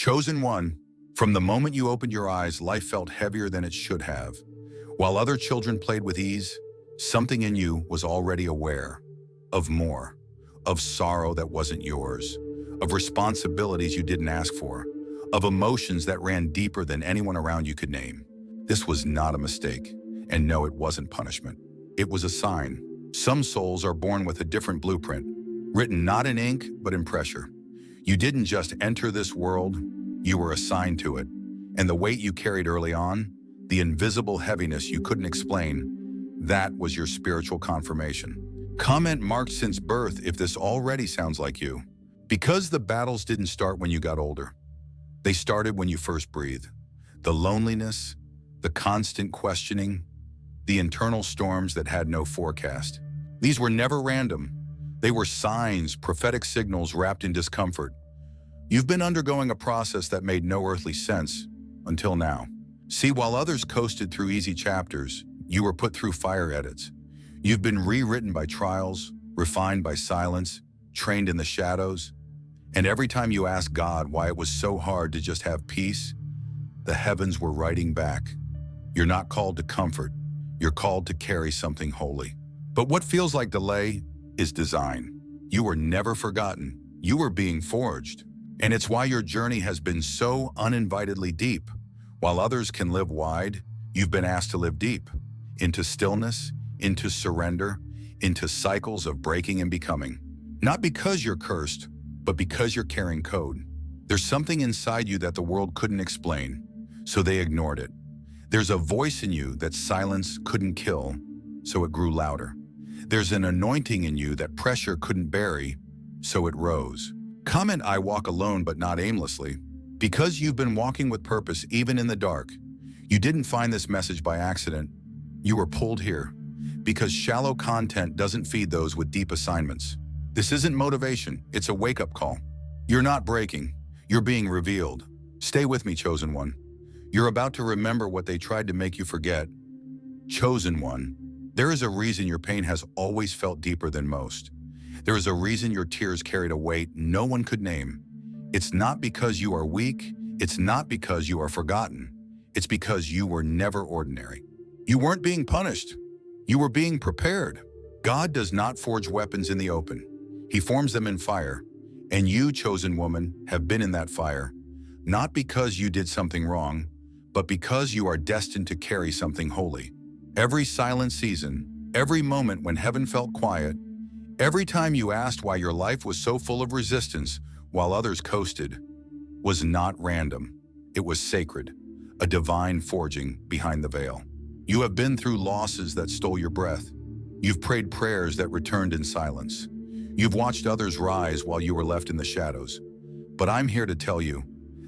Chosen one, from the moment you opened your eyes, life felt heavier than it should have. While other children played with ease, something in you was already aware of more, of sorrow that wasn't yours, of responsibilities you didn't ask for, of emotions that ran deeper than anyone around you could name. This was not a mistake, and no, it wasn't punishment. It was a sign. Some souls are born with a different blueprint, written not in ink, but in pressure. You didn't just enter this world, you were assigned to it. And the weight you carried early on, the invisible heaviness you couldn't explain, that was your spiritual confirmation. Comment marked since birth if this already sounds like you. Because the battles didn't start when you got older. They started when you first breathed. The loneliness, the constant questioning, the internal storms that had no forecast. These were never random. They were signs, prophetic signals wrapped in discomfort. You've been undergoing a process that made no earthly sense until now. See, while others coasted through easy chapters, you were put through fire edits. You've been rewritten by trials, refined by silence, trained in the shadows. And every time you asked God why it was so hard to just have peace, the heavens were writing back. You're not called to comfort. You're called to carry something holy. But what feels like delay is design. You were never forgotten. You were being forged. And it's why your journey has been so uninvitedly deep. While others can live wide, you've been asked to live deep, into stillness, into surrender, into cycles of breaking and becoming. Not because you're cursed, but because you're carrying code. There's something inside you that the world couldn't explain, so they ignored it. There's a voice in you that silence couldn't kill, so it grew louder. There's an anointing in you that pressure couldn't bury, so it rose. Comment, I walk alone but not aimlessly. Because you've been walking with purpose even in the dark. You didn't find this message by accident. You were pulled here. Because shallow content doesn't feed those with deep assignments. This isn't motivation, it's a wake-up call. You're not breaking, you're being revealed. Stay with me, chosen one. You're about to remember what they tried to make you forget. Chosen one, there is a reason your pain has always felt deeper than most. There is a reason your tears carried a weight no one could name. It's not because you are weak, it's not because you are forgotten. It's because you were never ordinary. You weren't being punished, you were being prepared. God does not forge weapons in the open. He forms them in fire. And you, chosen woman, have been in that fire. Not because you did something wrong, but because you are destined to carry something holy. Every silent season, every moment when heaven felt quiet, every time you asked why your life was so full of resistance while others coasted, was not random. It was sacred, a divine forging behind the veil. You have been through losses that stole your breath. You've prayed prayers that returned in silence. You've watched others rise while you were left in the shadows. But I'm here to tell you,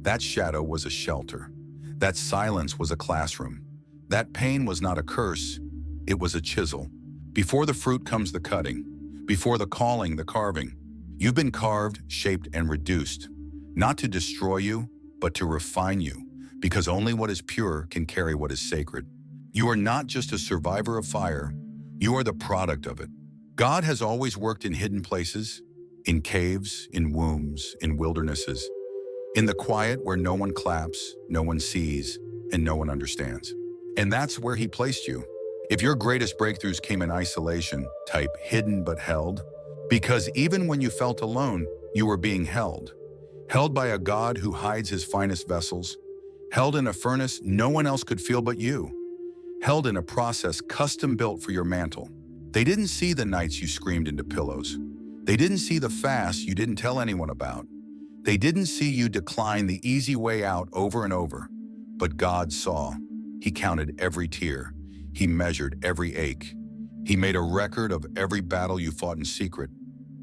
that shadow was a shelter. That silence was a classroom. That pain was not a curse, it was a chisel. Before the fruit comes the cutting. Before the calling, the carving. You've been carved, shaped, and reduced. Not to destroy you, but to refine you. Because only what is pure can carry what is sacred. You are not just a survivor of fire, you are the product of it. God has always worked in hidden places, in caves, in wombs, in wildernesses, in the quiet where no one claps, no one sees, and no one understands. And that's where he placed you. If your greatest breakthroughs came in isolation, type hidden but held, because even when you felt alone, you were being held. Held by a God who hides his finest vessels, held in a furnace no one else could feel but you, held in a process custom built for your mantle. They didn't see the nights you screamed into pillows. They didn't see the fast you didn't tell anyone about. They didn't see you decline the easy way out over and over. But God saw. He counted every tear. He measured every ache. He made a record of every battle you fought in secret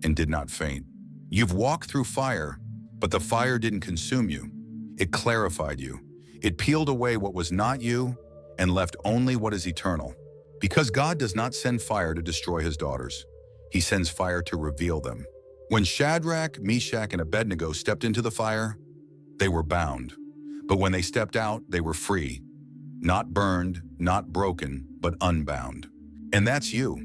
and did not faint. You've walked through fire, but the fire didn't consume you. It clarified you. It peeled away what was not you and left only what is eternal. Because God does not send fire to destroy his daughters. He sends fire to reveal them. When Shadrach, Meshach, and Abednego stepped into the fire, they were bound. But when they stepped out, they were free. Not burned, not broken, but unbound. And that's you.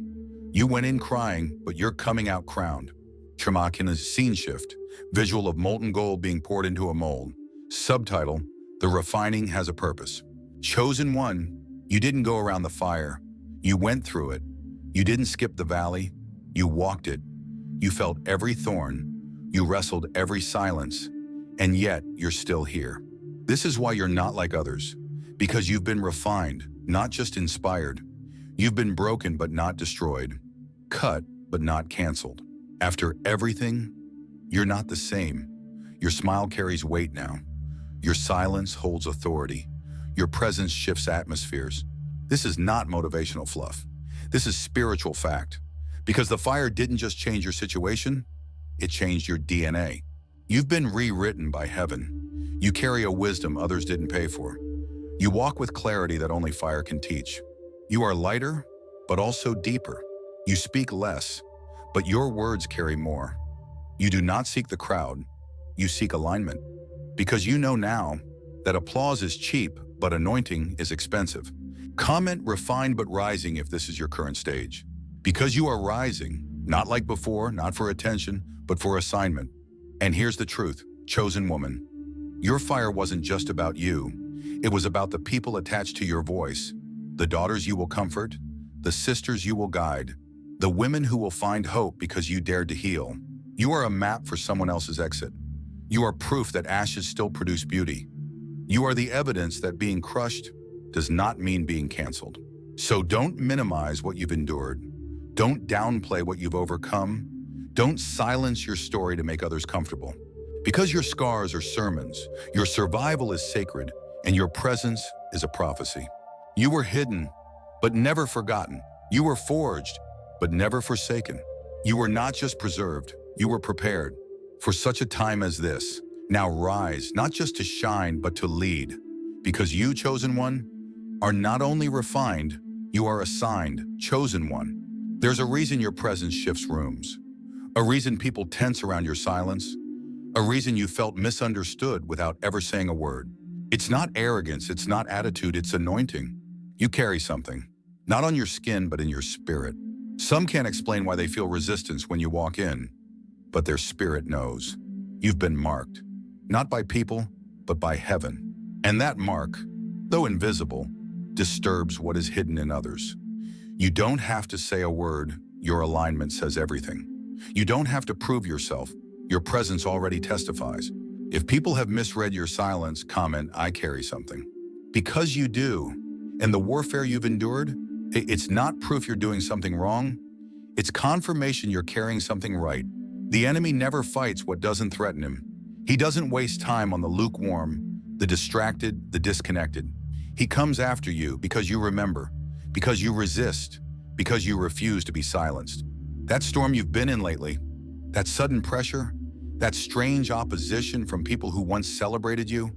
You went in crying, but you're coming out crowned. Tremak in a scene shift, visual of molten gold being poured into a mold. Subtitle: The Refining Has a Purpose. Chosen one, you didn't go around the fire. You went through it. You didn't skip the valley. You walked it. You felt every thorn. You wrestled every silence. And yet, you're still here. This is why you're not like others. Because you've been refined, not just inspired. You've been broken but not destroyed. Cut but not canceled. After everything, you're not the same. Your smile carries weight now. Your silence holds authority. Your presence shifts atmospheres. This is not motivational fluff. This is spiritual fact. Because the fire didn't just change your situation, it changed your DNA. You've been rewritten by heaven. You carry a wisdom others didn't pay for. You walk with clarity that only fire can teach. You are lighter, but also deeper. You speak less, but your words carry more. You do not seek the crowd. You seek alignment. Because you know now that applause is cheap, but anointing is expensive. Comment refined but rising if this is your current stage. Because you are rising, not like before, not for attention, but for assignment. And here's the truth, chosen woman. Your fire wasn't just about you. It was about the people attached to your voice, the daughters you will comfort, the sisters you will guide, the women who will find hope because you dared to heal. You are a map for someone else's exit. You are proof that ashes still produce beauty. You are the evidence that being crushed does not mean being canceled. So don't minimize what you've endured. Don't downplay what you've overcome. Don't silence your story to make others comfortable. Because your scars are sermons, your survival is sacred, and your presence is a prophecy. You were hidden, but never forgotten. You were forged, but never forsaken. You were not just preserved, you were prepared. For such a time as this, now rise, not just to shine, but to lead. Because you, chosen one, are not only refined, you are assigned, chosen one. There's a reason your presence shifts rooms. A reason people tense around your silence. A reason you felt misunderstood without ever saying a word. It's not arrogance, it's not attitude, it's anointing. You carry something, not on your skin, but in your spirit. Some can't explain why they feel resistance when you walk in, but their spirit knows. You've been marked, not by people, but by heaven. And that mark, though invisible, disturbs what is hidden in others. You don't have to say a word, your alignment says everything. You don't have to prove yourself, your presence already testifies. If people have misread your silence, comment, I carry something. Because you do, and the warfare you've endured, it's not proof you're doing something wrong, it's confirmation you're carrying something right. The enemy never fights what doesn't threaten him. He doesn't waste time on the lukewarm, the distracted, the disconnected. He comes after you because you remember, because you resist, because you refuse to be silenced. That storm you've been in lately, that sudden pressure, that strange opposition from people who once celebrated you,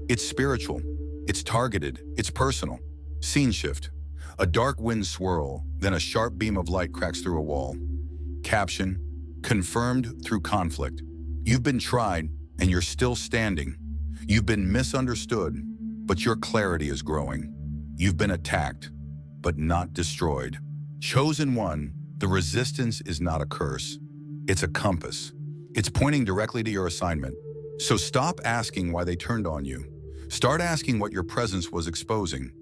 it's spiritual, it's targeted, it's personal. Scene shift. A dark wind swirl, then a sharp beam of light cracks through a wall. Caption, confirmed through conflict. You've been tried, and you're still standing. You've been misunderstood, but your clarity is growing. You've been attacked, but not destroyed. Chosen one, the resistance is not a curse. It's a compass. It's pointing directly to your assignment. So stop asking why they turned on you. Start asking what your presence was exposing.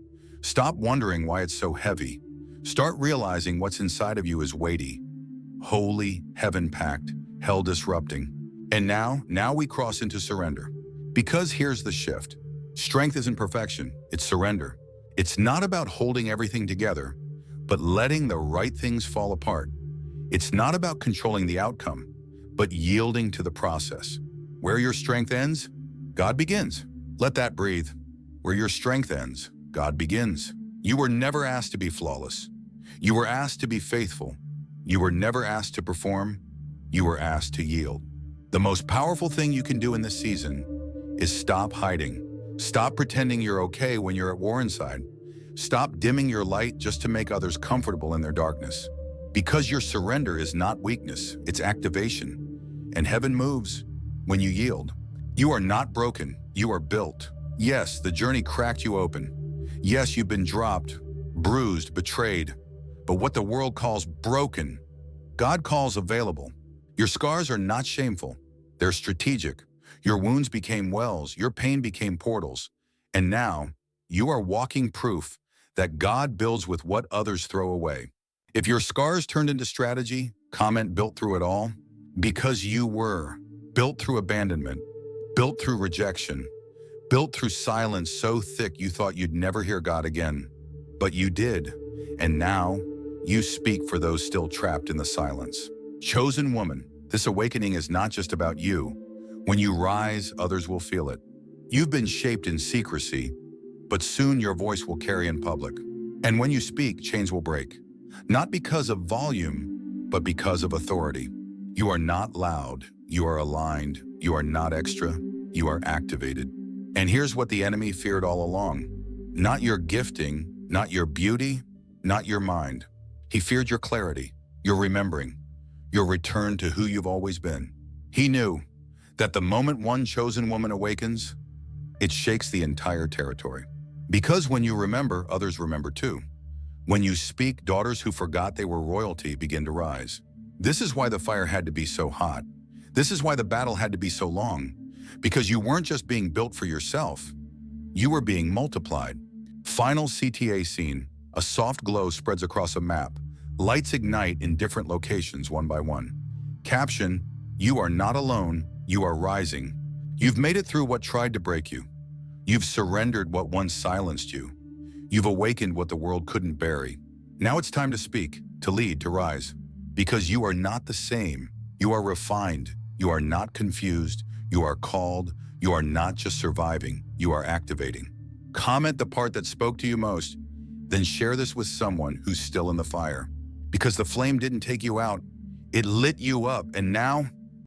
Stop wondering why it's so heavy. Start realizing what's inside of you is weighty, holy, heaven-packed, hell-disrupting. And now we cross into surrender. Because here's the shift. Strength isn't perfection, it's surrender. It's not about holding everything together, but letting the right things fall apart. It's not about controlling the outcome, but yielding to the process. Where your strength ends, God begins. Let that breathe. Where your strength ends, God begins. You were never asked to be flawless. You were asked to be faithful. You were never asked to perform. You were asked to yield. The most powerful thing you can do in this season is stop hiding. Stop pretending you're okay when you're at war inside. Stop dimming your light just to make others comfortable in their darkness. Because your surrender is not weakness, it's activation. And heaven moves when you yield. You are not broken, you are built. Yes, the journey cracked you open. Yes, you've been dropped, bruised, betrayed. But what the world calls broken, God calls available. Your scars are not shameful, they're strategic. Your wounds became wells, your pain became portals. And now, you are walking proof that God builds with what others throw away. If your scars turned into strategy, comment built through it all. Because you were built through abandonment, built through rejection, built through silence so thick you thought you'd never hear God again. But you did, and now you speak for those still trapped in the silence. Chosen woman, this awakening is not just about you. When you rise, others will feel it. You've been shaped in secrecy, but soon your voice will carry in public. And when you speak, chains will break. Not because of volume, but because of authority. You are not loud, you are aligned, you are not extra, you are activated. And here's what the enemy feared all along. Not your gifting, not your beauty, not your mind. He feared your clarity, your remembering, your return to who you've always been. He knew that the moment one chosen woman awakens, it shakes the entire territory. Because when you remember, others remember too. When you speak, daughters who forgot they were royalty begin to rise. This is why the fire had to be so hot. This is why the battle had to be so long. Because you weren't just being built for yourself, you were being multiplied. Final CTA scene, a soft glow spreads across a map. Lights ignite in different locations one by one. Caption, you are not alone, you are rising. You've made it through what tried to break you. You've surrendered what once silenced you. You've awakened what the world couldn't bury. Now it's time to speak, to lead, to rise. Because you are not the same. You are refined. You are not confused. You are called. You are not just surviving. You are activating. Comment the part that spoke to you most. Then share this with someone who's still in the fire. Because the flame didn't take you out. It lit you up. And now